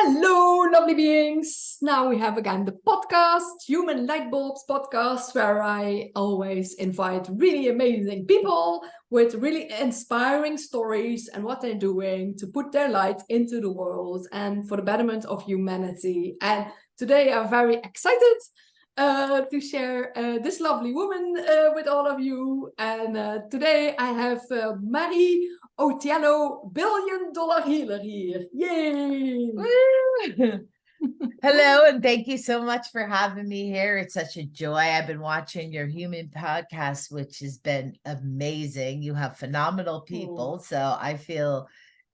Hello, lovely beings. Now we have again the podcast, Human Light Bulbs podcast, where I always invite really amazing people with really inspiring stories and what they're doing to put their light into the world and for the betterment of humanity. And today I'm very excited to share this lovely woman with all of you. And today I have Marie Autiello, $1 billion healer here. Yay! Woo! Hello, and thank you so much for having me here. It's such a joy. I've been watching your human podcast, which has been amazing. You have phenomenal people, so I feel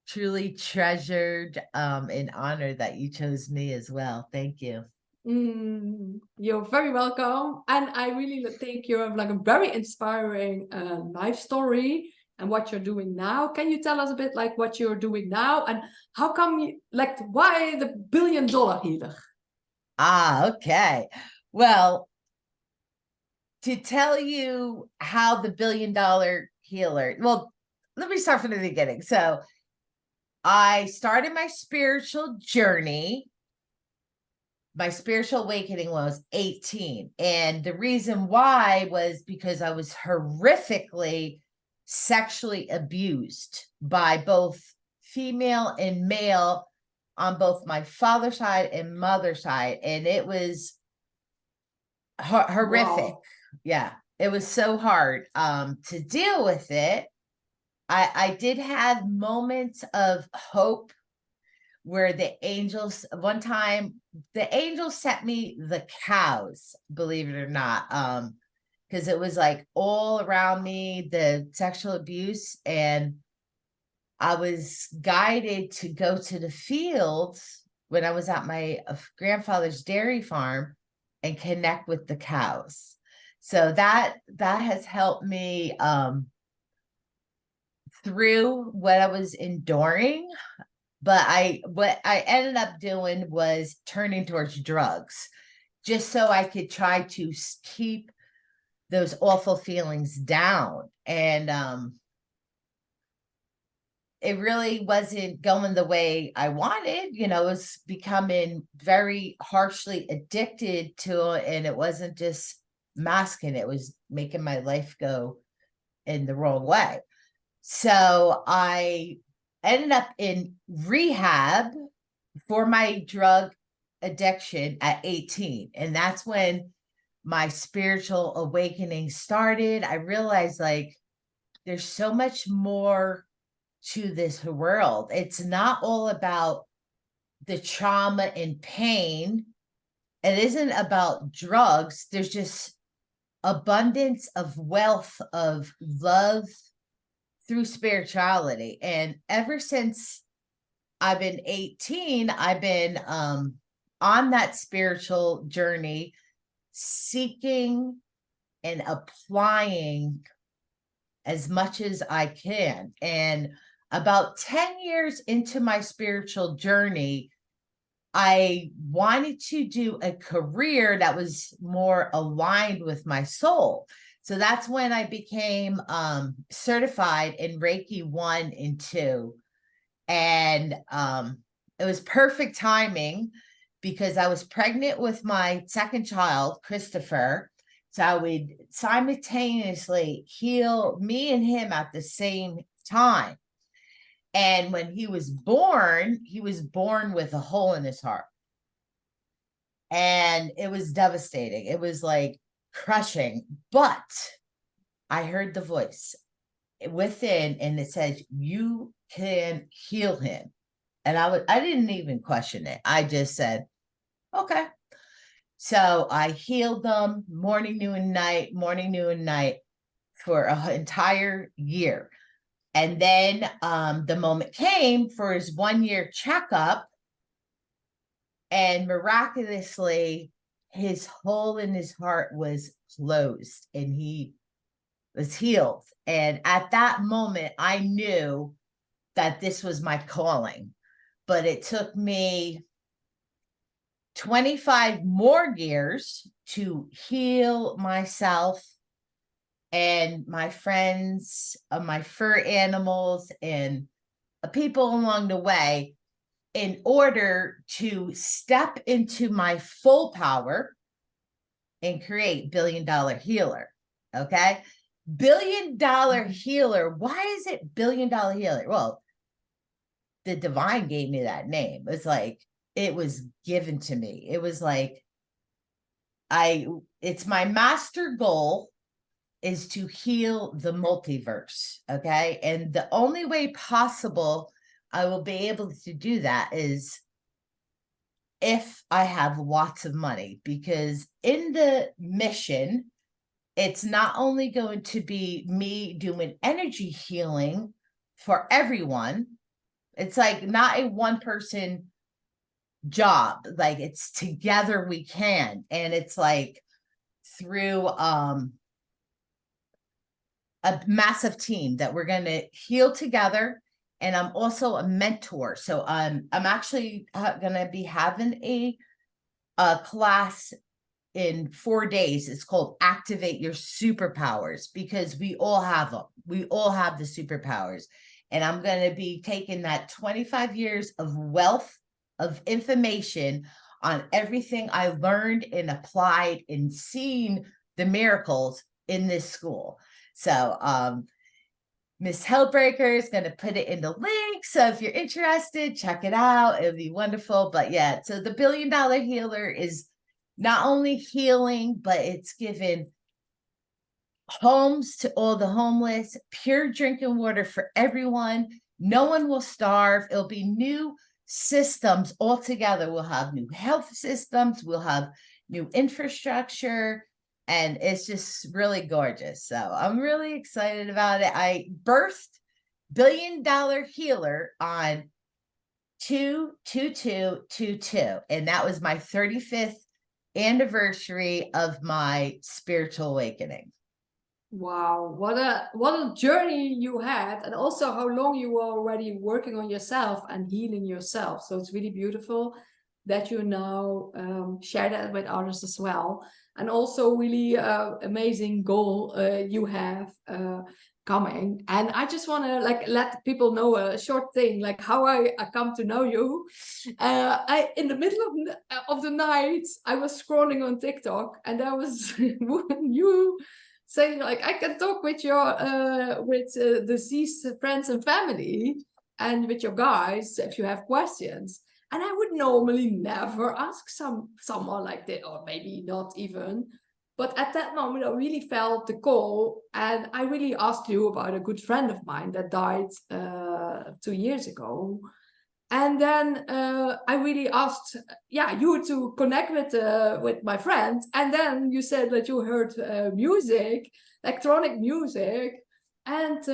truly treasured and honored that you chose me as well. Thank you. You're very welcome. And I really think you have like a very inspiring life story and what you're doing now. Can you tell us a bit like what you're doing now and how come you like why the $1 billion healer? Okay. Well, to tell you how the $1 billion healer, well, let me start from the beginning. So I started my spiritual journey. My spiritual awakening when I was 18. And the reason why was because I was horrifically sexually abused by both female and male on both my father's side and mother's side. And it was horrific. Wow. Yeah, it was so hard to deal with it. I did have moments of hope where the angels, one time, the angels sent me the cows, believe it or not, because it was like all around me, the sexual abuse, and I was guided to go to the fields when I was at my grandfather's dairy farm and connect with the cows. So that has helped me through what I was enduring. But what I ended up doing was turning towards drugs just so I could try to keep those awful feelings down. And it really wasn't going the way I wanted. You know, it was becoming very harshly addicted to it. And it wasn't just masking, it was making my life go in the wrong way. So I ended up in rehab for my drug addiction at 18. And that's when my spiritual awakening started. I realized like there's so much more to this world. It's not all about the trauma and pain. It isn't about drugs. There's just abundance of wealth of love through spirituality. And ever since I've been 18, I've been on that spiritual journey, seeking and applying as much as I can. And about 10 years into my spiritual journey, I wanted to do a career that was more aligned with my soul. So that's when I became certified in Reiki 1 and 2. And it was perfect timing because I was pregnant with my second child, Christopher. So I would simultaneously heal me and him at the same time. And when he was born with a hole in his heart. And it was devastating. It was like crushing. But I heard the voice within and it said, you can heal him. And I didn't even question it. I just said, okay. So I healed them morning, noon, night for an entire year. And then the moment came for his 1-year checkup, and miraculously, his hole in his heart was closed and he was healed. And at that moment, I knew that this was my calling. But it took me 25 more years to heal myself and my friends, my fur animals, and people along the way. in order to step into my full power and create $1 billion healer. Okay. $1 billion healer. Why is it $1 billion healer? Well, the divine gave me that name. It's like, it was given to me. It was like, it's my master goal is to heal the multiverse. Okay. And the only way possible I will be able to do that is if I have lots of money, because in the mission, it's not only going to be me doing energy healing for everyone. It's like not a one person job. Like it's together we can. And it's like through a massive team that we're going to heal together. And I'm also a mentor. So I'm actually going to be having a class in 4 days. It's called Activate Your Superpowers, because we all have them. We all have the superpowers. And I'm going to be taking that 25 years of wealth of information on everything I learned and applied and seen the miracles in this school. So Miss Hellbreaker is going to put it in the link. So if you're interested, check it out. It'll be wonderful. But yeah, so the $1 billion healer is not only healing, but it's giving homes to all the homeless, pure drinking water for everyone. No one will starve. It'll be new systems altogether. We'll have new health systems. We'll have new infrastructure. And it's just really gorgeous. So I'm really excited about it. I birthed $1 billion healer on 2/22/22. And that was my 35th anniversary of my spiritual awakening. Wow, what a journey you had, and also how long you were already working on yourself and healing yourself. So it's really beautiful that you now share that with others as well. And also really amazing goal you have coming. And I just want to like let people know a short thing, like how I come to know you. I in the middle of the night, I was scrolling on TikTok, and there was you saying like, I can talk with your deceased friends and family and with your guys if you have questions. And I would normally never ask someone like that, or maybe not even. But at that moment, I really felt the call, and I really asked you about a good friend of mine that died 2 years ago. And then I really asked, you to connect with my friend. And then you said that you heard music, electronic music, and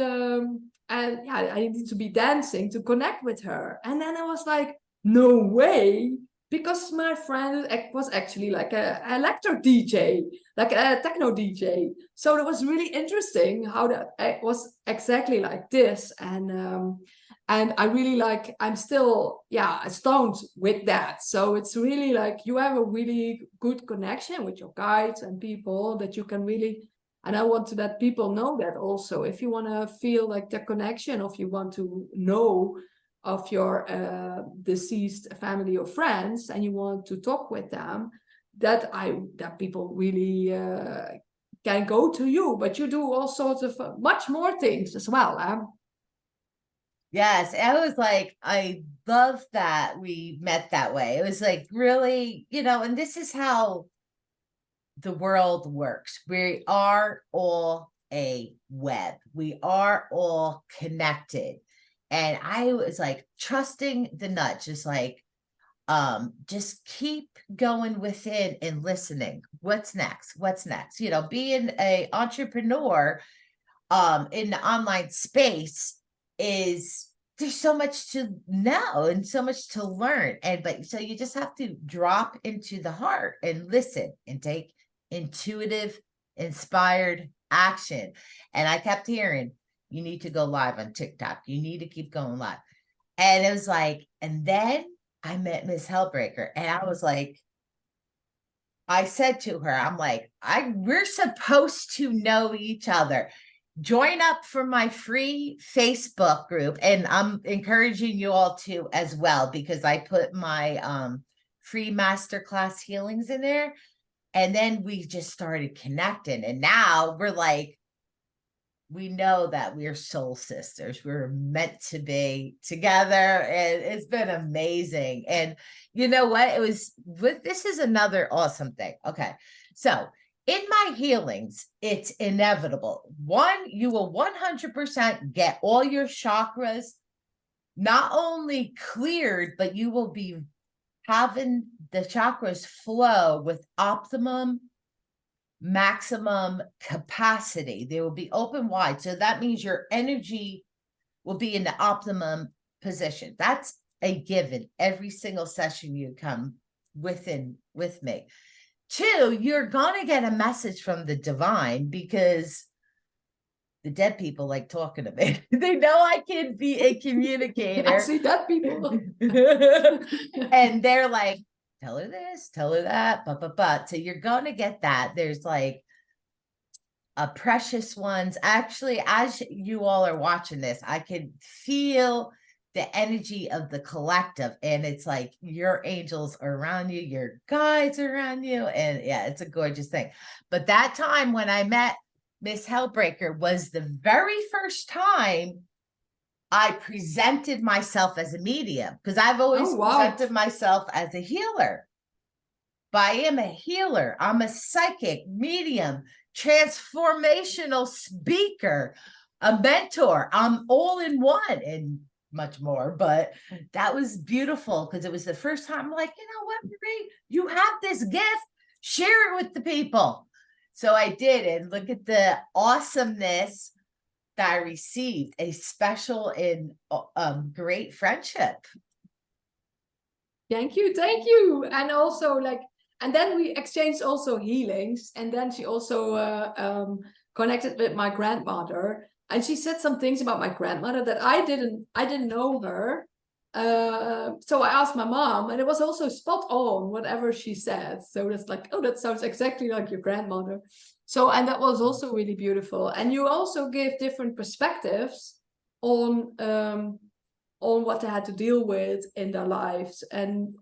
I needed to be dancing to connect with her. And then I was like, no way, because my friend was actually like a electro DJ, like a techno DJ. So it was really interesting how that was exactly like this. And I really like, I'm still, stoned with that. So it's really like you have a really good connection with your guides and people that you can really, and I want to let people know that also, if you want to feel like the connection, or if you want to know of your deceased family or friends, and you want to talk with them, that people really can go to you. But you do all sorts of much more things as well. Yes, I was like, I love that we met that way. It was like really, and this is how the world works. We are all a web. We are all connected. And I was like trusting the nudge, just like, just keep going within and listening. What's next? What's next? Being an entrepreneur in the online space there's so much to know and so much to learn. But so you just have to drop into the heart and listen and take intuitive, inspired action. And I kept hearing, you need to go live on TikTok. You need to keep going live. And it was like, and then I met Miss Hellbreaker, and I was like, I said to her, I'm like, we're supposed to know each other. join up for my free Facebook group. And I'm encouraging you all to as well, because I put my free masterclass healings in there. And then we just started connecting. And now we're like, we know that we're soul sisters. We're meant to be together. And it's been amazing. And you know what? This is another awesome thing. Okay. So in my healings, it's inevitable. One, you will 100% get all your chakras not only cleared, but you will be having the chakras flow with maximum capacity. They will be open wide. So that means your energy will be in the optimum position. That's a given every single session you come with me. Two, you're going to get a message from the divine, because the dead people like talking to me. They know I can be a communicator. I see dead people. And they're like, tell her this, tell her that, but. So you're going to get that. There's like a precious ones. Actually, as you all are watching this, I can feel the energy of the collective. And it's like your angels are around you, your guides are around you. And yeah, it's a gorgeous thing. But that time when I met Miss Hellbreaker was the very first time I presented myself as a medium, because I've always presented myself as a healer. But I am a healer. I'm a psychic, medium, transformational speaker, a mentor. I'm all in one and much more. But that was beautiful, because it was the first time I'm like, you know what, Marie, you have this gift. Share it with the people. So I did, and look at the awesomeness that I received, a special and great friendship. Thank you. And also and then we exchanged also healings, and then she also connected with my grandmother, and she said some things about my grandmother that I didn't know her. So I asked my mom, and it was also spot on whatever she said. So that's like, oh, that sounds exactly like your grandmother. So, and that was also really beautiful. And you also give different perspectives on what they had to deal with in their lives, and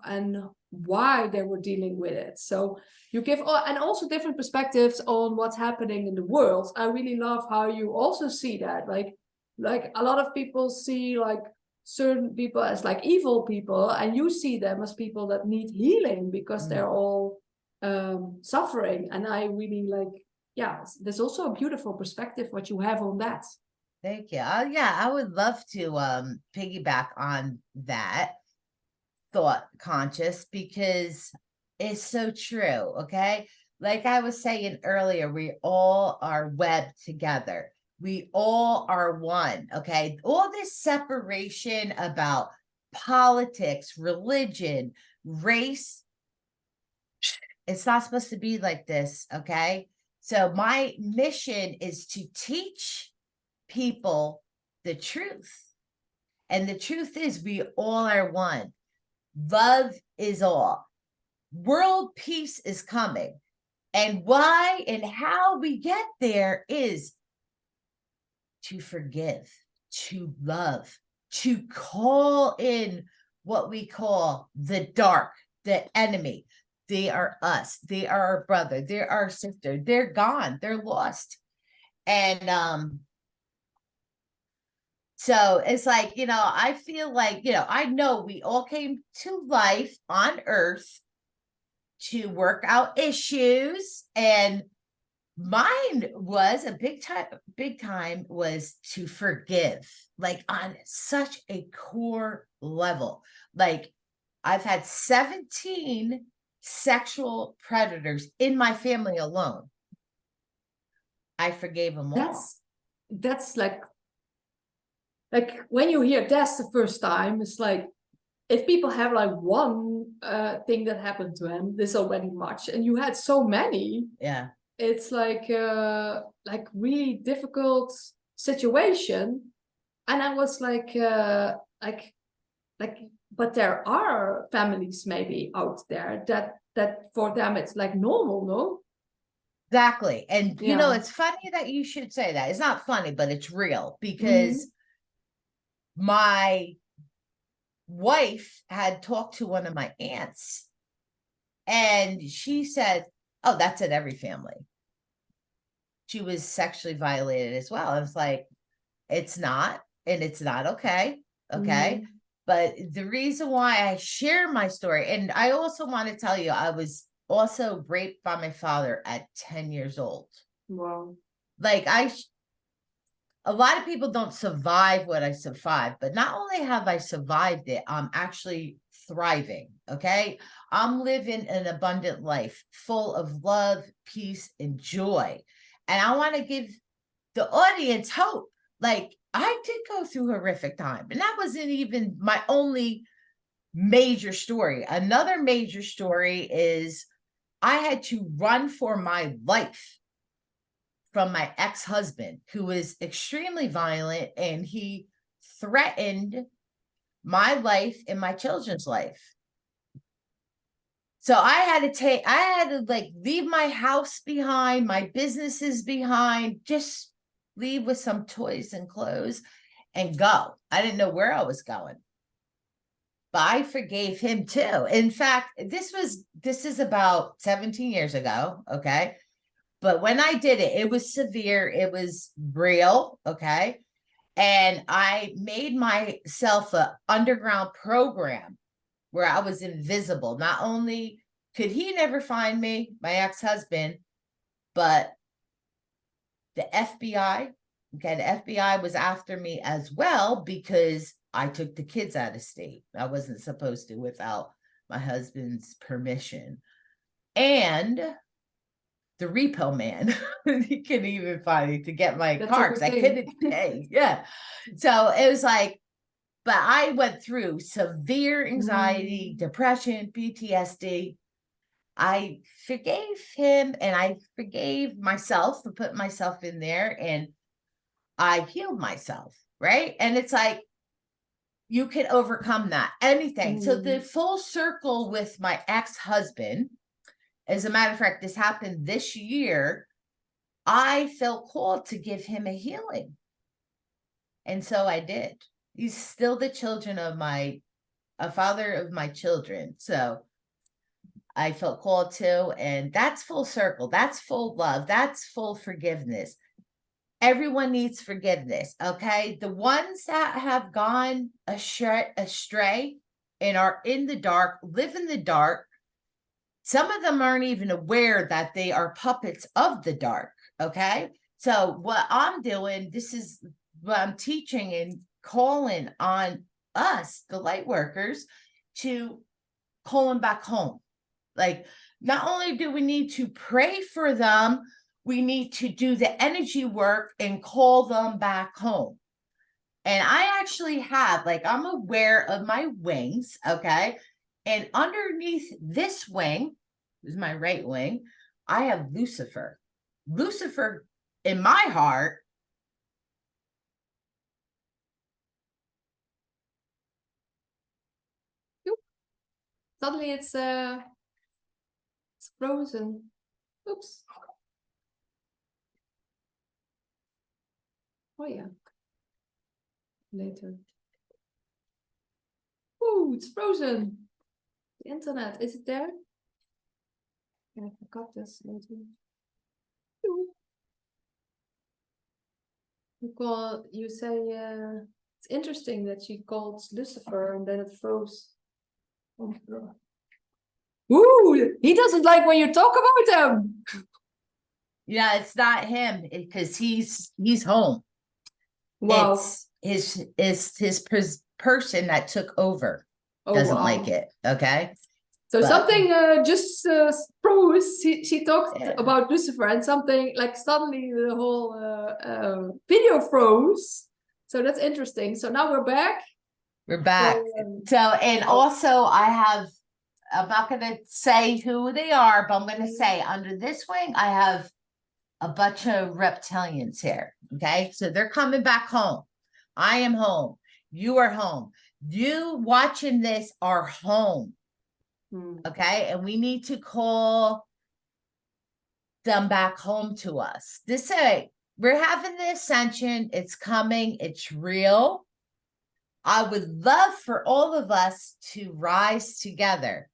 why they were dealing with it. So you give and also different perspectives on what's happening in the world. I really love how you also see that, like a lot of people see like certain people as like evil people, and you see them as people that need healing because they're all suffering. And I really there's also a beautiful perspective what you have on that. Thank you. Yeah, I would love to piggyback on that thought conscious, because it's so true. Okay, like I was saying earlier, we all are webbed together. We all are one. Okay, all this separation about politics, religion, race, it's not supposed to be like this. Okay, so my mission is to teach people the truth. And the truth is, we all are one. Love is all. World peace is coming. And why and how we get there is to forgive, to love, to call in what we call the dark, the enemy. They are us. They are our brother. They're our sister. They're gone. They're lost. And so it's like, I feel like, I know we all came to life on earth to work out issues. And mine was a big time was to forgive, like on such a core level. Like I've had 17 sexual predators in my family alone. I forgave them all. That's like when you hear that's the first time, it's like, if people have like one thing that happened to them, this already much, and you had so many. Yeah, it's like really difficult situation. And I was like, but there are families maybe out there that for them it's like normal, no? Exactly. And Yeah. it's funny that you should say that. It's not funny, but it's real, because Mhm. my wife had talked to one of my aunts, and she said, oh, that's in every family. She was sexually violated as well. I was like, it's not, and it's not okay. Okay. Mhm. But the reason why I share my story, and I also want to tell you, I was also raped by my father at 10 years old. Wow. Like, a lot of people don't survive what I survived, but not only have I survived it, I'm actually thriving. Okay. I'm living an abundant life full of love, peace, and joy. And I want to give the audience hope. Like, I did go through horrific time, and that wasn't even my only major story. Another major story is I had to run for my life from my ex-husband, who was extremely violent, and he threatened my life and my children's life. So I had to like leave my house behind, my businesses behind, just leave with some toys and clothes and go. I didn't know where I was going, but I forgave him too. In fact, this is about 17 years ago. Okay. But when I did it, it was severe. It was real. Okay. And I made myself an underground program where I was invisible. Not only could he never find me, my ex-husband, but the FBI, okay, the FBI was after me as well, because I took the kids out of state. I wasn't supposed to without my husband's permission. And the repo man, he couldn't even find me to get my That's a car good because I thing. couldn't pay. Yeah. So it was like, but I went through severe anxiety, depression, PTSD. I forgave him, and I forgave myself for putting myself in there, and I healed myself, right? And it's like, you can overcome that, anything. So the full circle with my ex-husband, as a matter of fact, this happened this year. I felt called to give him a healing. And so I did. He's still the children of a father of my children. So I felt called to, and that's full circle. That's full love. That's full forgiveness. Everyone needs forgiveness. Okay. The ones that have gone astray and are in the dark, live in the dark. Some of them aren't even aware that they are puppets of the dark. Okay. So what I'm doing, this is what I'm teaching and calling on us, the light workers, to call them back home. Like, not only do we need to pray for them, we need to do the energy work and call them back home. And I actually have, like, I'm aware of my wings. Okay. And underneath this wing is my right wing. I have Lucifer. Lucifer in my heart. Suddenly it's frozen. Oops. Oh yeah. Later. Ooh, it's frozen. The internet, is it there? Yeah, I forgot this later. You say it's interesting that she called Lucifer and then it froze. Ooh, he doesn't like when you talk about him. Yeah, it's not him, because he's home. Wow. It's his person that took over. Oh, Doesn't wow. like it. Okay. So But something just froze. She talked yeah. about Lucifer, and something like suddenly the whole video froze. So that's interesting. So now we're back. We're back. So, and also I'm not going to say who they are, but I'm going to say under this wing, I have a bunch of reptilians here. Okay. So they're coming back home. I am home. You are home. You watching this are home. Okay. And we need to call them back home to us. We're having the ascension. It's coming. It's real. I would love for all of us to rise together,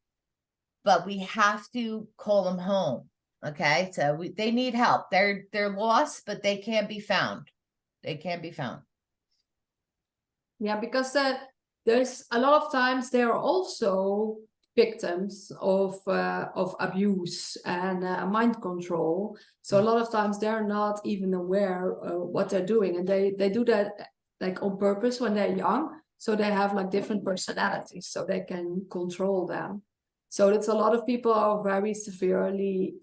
but we have to call them home. Okay. So they need help. They're lost, but they can't be found. They can be found. Yeah, because there's a lot of times they are also victims of abuse and mind control. So a lot of times they're not even aware what they're doing, and they do that like on purpose when they're young. So they have like different personalities, so they can control them. So it's a lot of people are very severely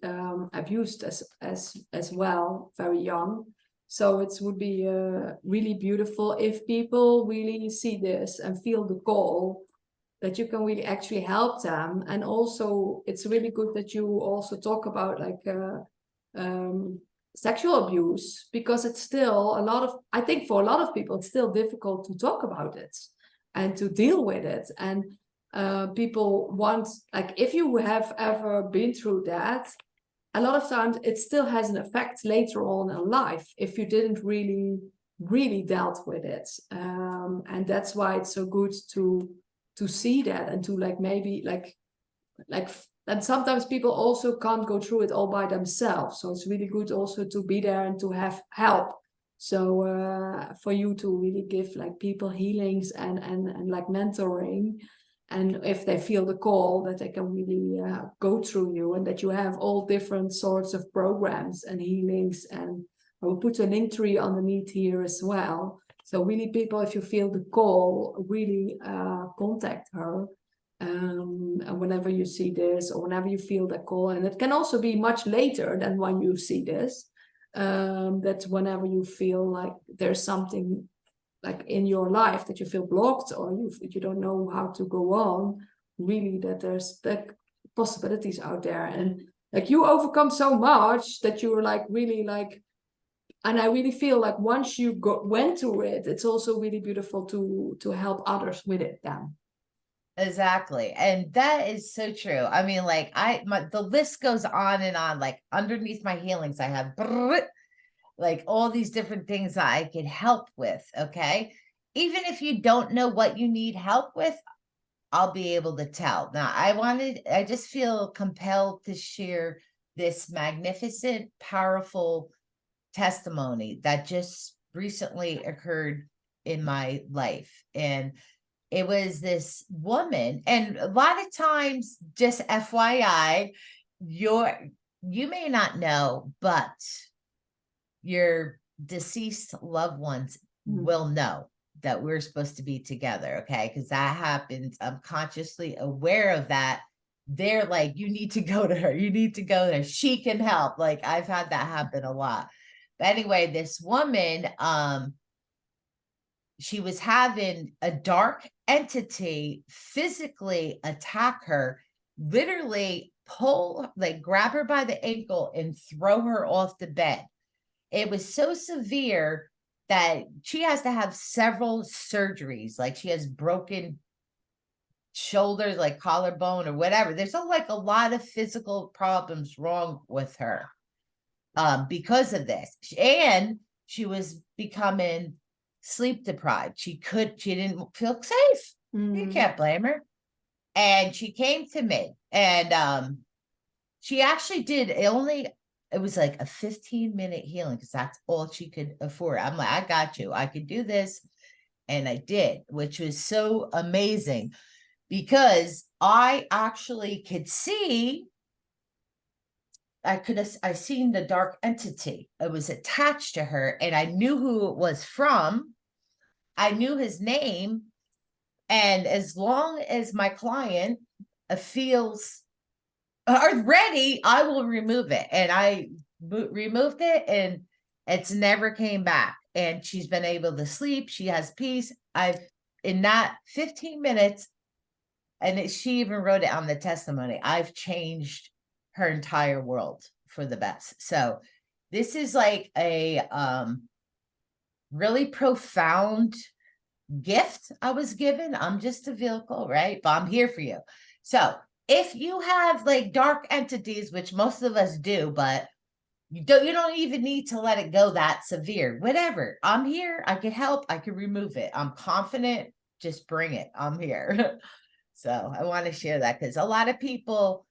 abused as well, very young. So it would be really beautiful if people really see this and feel the call that you can really actually help them. And also, it's really good that you also talk about like sexual abuse, because it's still I think for a lot of people, it's still difficult to talk about it and to deal with it. And people want, like, if you have ever been through that, a lot of times it still has an effect later on in life if you didn't really dealt with it. And that's why it's so good to see that and to like maybe like and sometimes people also can't go through it all by themselves. So it's really good also to be there and to have help. So for you to really give like people healings and like mentoring. And if they feel the call, that they can really go through you, and that you have all different sorts of programs and healings. And I will put a link tree underneath here as well. So really, people, if you feel the call, really contact her. And whenever you see this, or whenever you feel that call, and it can also be much later than when you see this, that whenever you feel like there's something like in your life that you feel blocked, or you don't know how to go on, really, that there's like possibilities out there. And like you overcome so much that you're like really like, and I really feel like once you went through it, it's also really beautiful to help others with it then. Exactly. And that is so true. I mean, like the list goes on and on. Like underneath my healings, I have like all these different things that I could help with. Okay. Even if you don't know what you need help with, I'll be able to tell. Now, I just feel compelled to share this magnificent, powerful testimony that just recently occurred in my life. And it was this woman, and a lot of times, just FYI, you may not know, but your deceased loved ones will know that we're supposed to be together, okay? Because that happens. I'm consciously aware of that. They're like, you need to go to her. You need to go there. She can help. Like, I've had that happen a lot. But anyway, this woman, she was having a dark entity physically attack her, literally grab her by the ankle and throw her off the bed. It was so severe that she has to have several surgeries. Like she has broken shoulders, like collarbone or whatever. There's a lot of physical problems wrong with her because of this. And she was becoming sleep deprived. She didn't feel safe. You can't blame her. And she came to me, and she actually did it was like a 15-minute healing, because that's all she could afford. I'm like, I got you. I could do this. And I did, which was so amazing, because I actually could see, I seen the dark entity. It was attached to her, and I knew who it was from. I knew his name. And as long as my client feels ready, I will remove it. And I removed it, and it's never came back. And she's been able to sleep. She has peace. In that 15 minutes, and she even wrote it on the testimony, I've changed her entire world for the best. So this is like a really profound gift I was given. I'm just a vehicle, right? But I'm here for you. So if you have like dark entities, which most of us do, but You don't even need to let it go that severe. Whatever. I'm here. I can help. I can remove it. I'm confident. Just bring it. I'm here. So I want to share that because a lot of people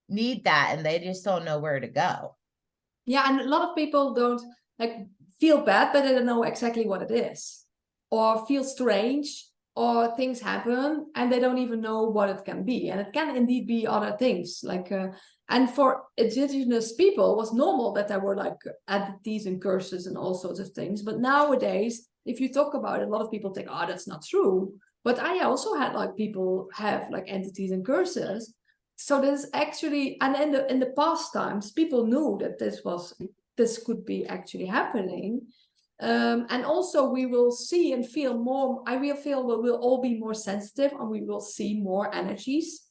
need that and they just don't know where to go. Yeah, and a lot of people don't like feel bad, but they don't know exactly what it is, or feel strange, or things happen and they don't even know what it can be. And it can indeed be other things. Like, and for indigenous people, it was normal that there were like entities and curses and all sorts of things. But nowadays, if you talk about it, a lot of people think, oh, that's not true. But I also had like people have like entities and curses. So this actually, and in the past times, people knew that this could be actually happening. And also we will see and feel more, I will feel we'll all be more sensitive and we will see more energies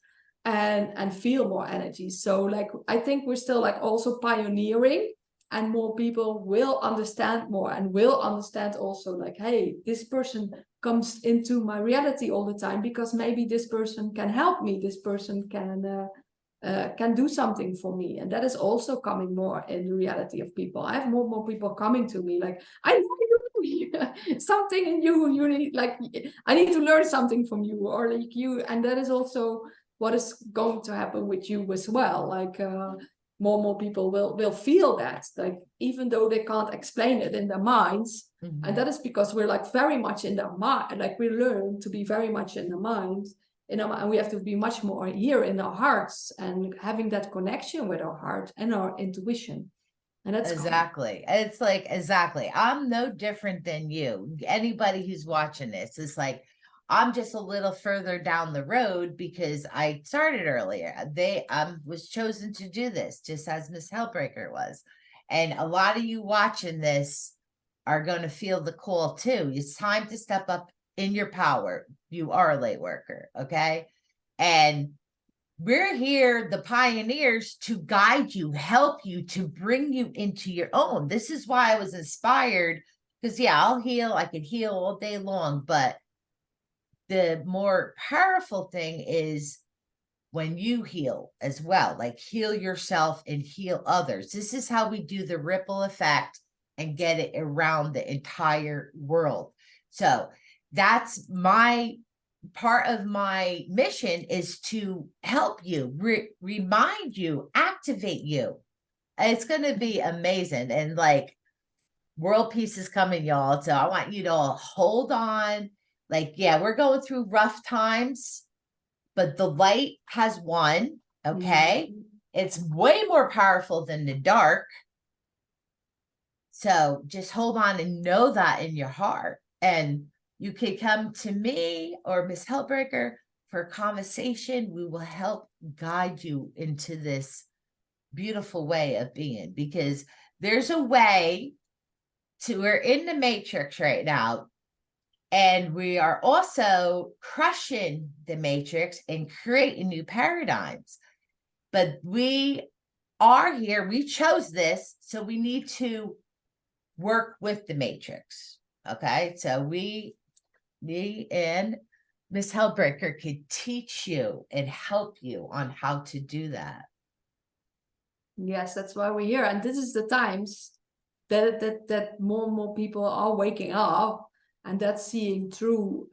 and feel more energies. So like, I think we're still like also pioneering, and more people will understand more and will understand also like, hey, this person comes into my reality all the time because maybe this person can help me. This person can do something for me. And that is also coming more in the reality of people. I have more and more people coming to me like, I know you, something in you need, like, I need to learn something from you, or like you. And that is also what is going to happen with you as well. Like, more and more people will feel that, like, even though they can't explain it in their minds. Mm-hmm. And that is because we're like very much in their mind, like we learn to be very much in the mind, and we have to be much more here in our hearts and having that connection with our heart and our intuition. And that's exactly cool. It's like, exactly, I'm no different than you. Anybody who's watching this is like, I'm just a little further down the road because I started earlier. They was chosen to do this just as Miss Hellbreaker was. And a lot of you watching this are going to feel the call too. It's time to step up in your power. You are a light worker, okay? And we're here, the pioneers, to guide you, help you, to bring you into your own. This is why I was inspired, because yeah, I'll heal. I could heal all day long, but the more powerful thing is when you heal as well, like heal yourself and heal others. This is how we do the ripple effect and get it around the entire world. So that's my part of my mission, is to help you, remind you, activate you. It's going to be amazing. And like, world peace is coming, y'all. So I want you to all hold on. Like, yeah, we're going through rough times, but the light has won. Okay. Mm-hmm. It's way more powerful than the dark. So just hold on and know that in your heart. And you can come to me or Miss Hellbreaker for a conversation. We will help guide you into this beautiful way of being, because there's a way to, we're in the matrix right now. And we are also crushing the matrix and creating new paradigms. But we are here. We chose this. So we need to work with the matrix. Okay. So me and Miss Hellbreaker could teach you and help you on how to do that. Yes, that's why we're here. And this is the times that more and more people are waking up, and that's seeing through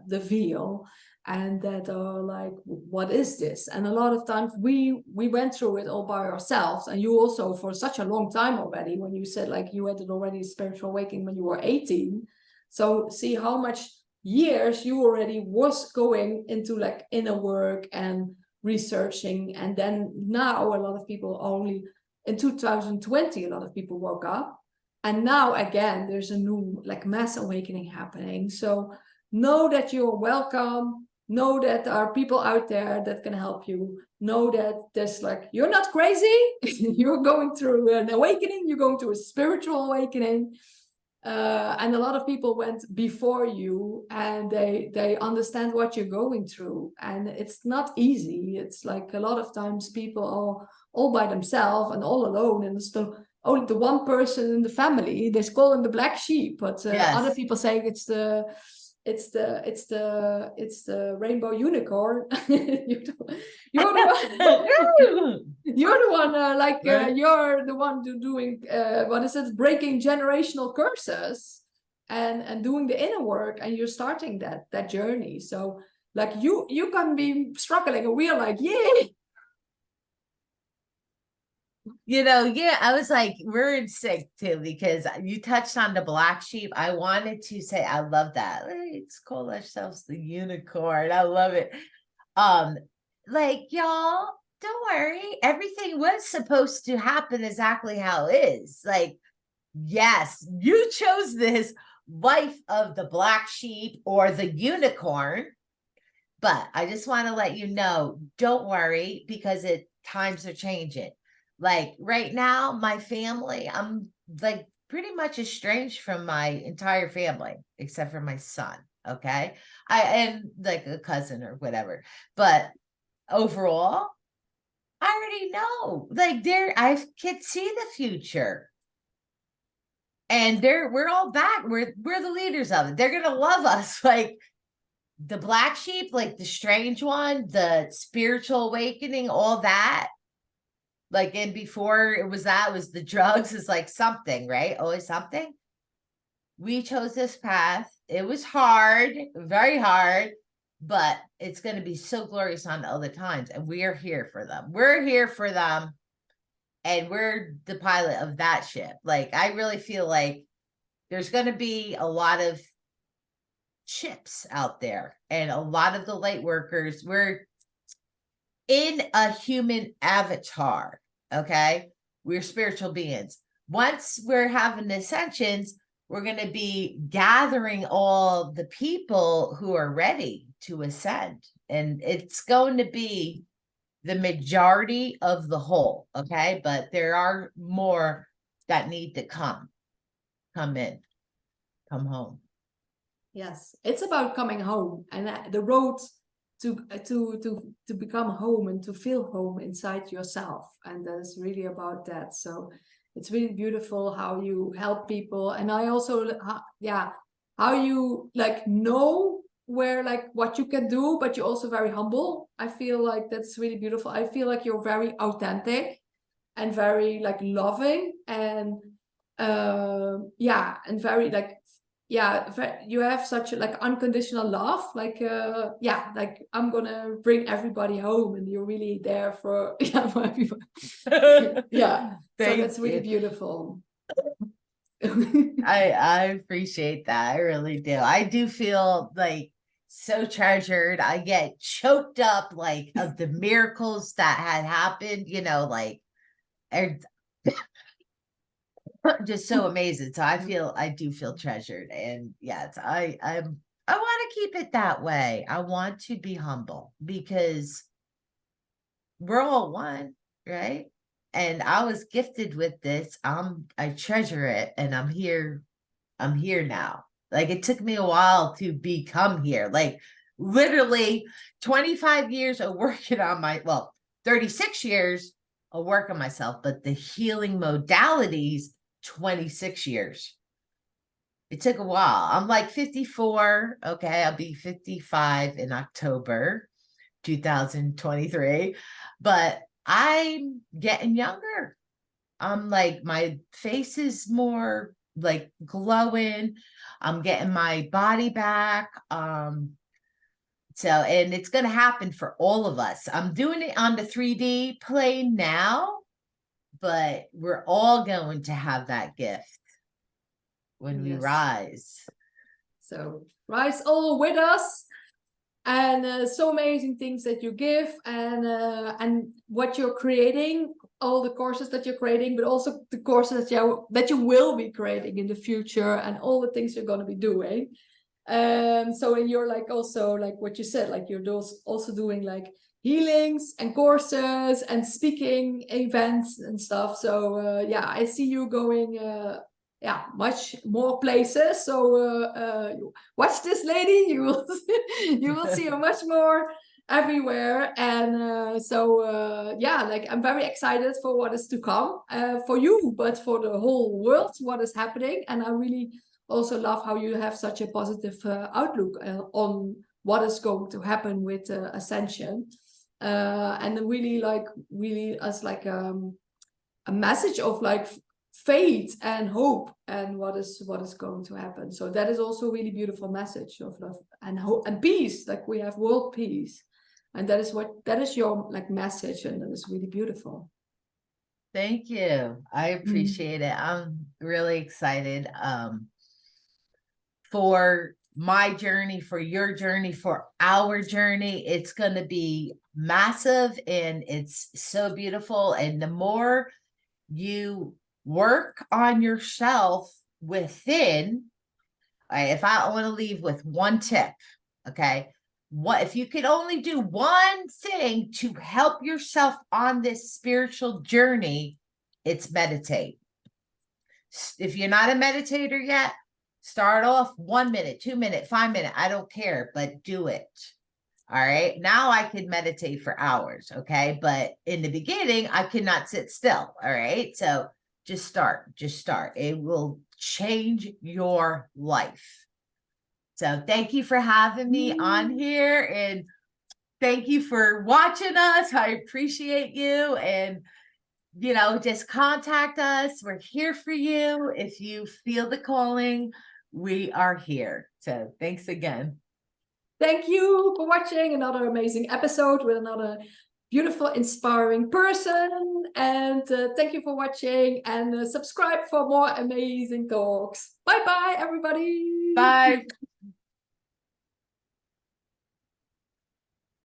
the veil, and that are like, what is this? And a lot of times we went through it all by ourselves. And you also, for such a long time already, when you said like you had it already spiritual awakening when you were 18. So see how much years you already was going into like inner work and researching. And then now a lot of people only in 2020, a lot of people woke up. And now again, there's a new like mass awakening happening. So know that you're welcome. Know that there are people out there that can help you. Know that there's like, you're not crazy. You're going through an awakening. You're going through a spiritual awakening. And a lot of people went before you, and they understand what you're going through. And it's not easy. It's like a lot of times people are all by themselves and all alone, and it's only the one person in the family. They call him the black sheep, but yes. Other people say it's the the rainbow unicorn. you're the one. You're the one. Right. You're the one doing what is it? Breaking generational curses and doing the inner work, and you're starting that journey. So like you can be struggling, and we're like, yay. Yeah, I was like, we're in sync too, because you touched on the black sheep. I wanted to say, I love that. Let's call ourselves the unicorn. I love it. Like, y'all, don't worry. Everything was supposed to happen exactly how it is. Like, yes, you chose this wife of the black sheep or the unicorn. But I just want to let you know, don't worry, because times are changing. Like right now, my family, I'm like pretty much estranged from my entire family, except for my son. Okay. And like a cousin or whatever. But overall, I already know. Like I can see the future. And we're all back. We're the leaders of it. They're gonna love us. Like the black sheep, like the strange one, the spiritual awakening, all that. Like, and before it was the drugs, is like something, right? Always something. We chose this path. It was hard, very hard, but it's going to be so glorious on the other times. And we are here for them. We're here for them. And we're the pilot of that ship. Like, I really feel like there's going to be a lot of ships out there, and a lot of the light workers, we're in a human avatar. Okay, we're spiritual beings. Once we're having ascensions, we're going to be gathering all the people who are ready to ascend, and it's going to be the majority of the whole. Okay, but there are more that need to come in, come home. Yes, it's about coming home, and the road to become home and to feel home inside yourself, and that is really about that. So it's really beautiful how you help people, and I also how you like know where like what you can do, but you're also very humble. I feel like that's really beautiful. I feel like you're very authentic and very like loving, and and very like you have such a like unconditional love, like like I'm gonna bring everybody home, and you're really there for for everybody. So that's really beautiful. I appreciate that. I really do. I do feel like so treasured. I get choked up like of the miracles that had happened, like just so amazing. So I do feel treasured, and yes, I want to keep it that way. I want to be humble because we're all one, right? And I was gifted with this. I treasure it, and I'm here now. Like it took me a while to become here. Like literally 25 years of working on 36 years of work on myself, but the healing modalities 26 years. It took a while. I'm like 54. Okay, I'll be 55 in October 2023. But I'm getting younger. I'm like, my face is more like glowing. I'm getting my body back. And it's going to happen for all of us. I'm doing it on the 3D plane now, but we're all going to have that gift when we rise. So rise all with us, and so amazing things that you give, and what you're creating, all the courses that you're creating, but also the courses that you will be creating in the future, and all the things you're going to be doing. So and you're like also like what you said, like you're also doing like healings and courses and speaking events and stuff. So I see you going much more places. So watch this lady, you will see her much more everywhere. And like I'm very excited for what is to come, for you, but for the whole world, what is happening. And I really also love how you have such a positive outlook on what is going to happen with ascension, and really as like a message of like faith and hope and what is going to happen. So that is also a really beautiful message of love and hope and peace. Like we have world peace, and that is your like message, and that is really beautiful. Thank you. I appreciate it. I'm really excited for my journey, for your journey, for our journey. It's going to be massive, and it's so beautiful. And the more you work on yourself within, if I want to leave with one tip, okay, what if you could only do one thing to help yourself on this spiritual journey, it's meditate. If you're not a meditator yet, start off 1 minute, 2 minutes, 5 minutes, I don't care, but do it. All right. Now I could meditate for hours. Okay. But in the beginning, I could not sit still. All right. So just start. It will change your life. So thank you for having me on here, and thank you for watching us. I appreciate you. And, just contact us. We're here for you. If you feel the calling, we are here. So thanks again. Thank you for watching another amazing episode with another beautiful, inspiring person. And thank you for watching, and subscribe for more amazing talks. Bye-bye, everybody. Bye.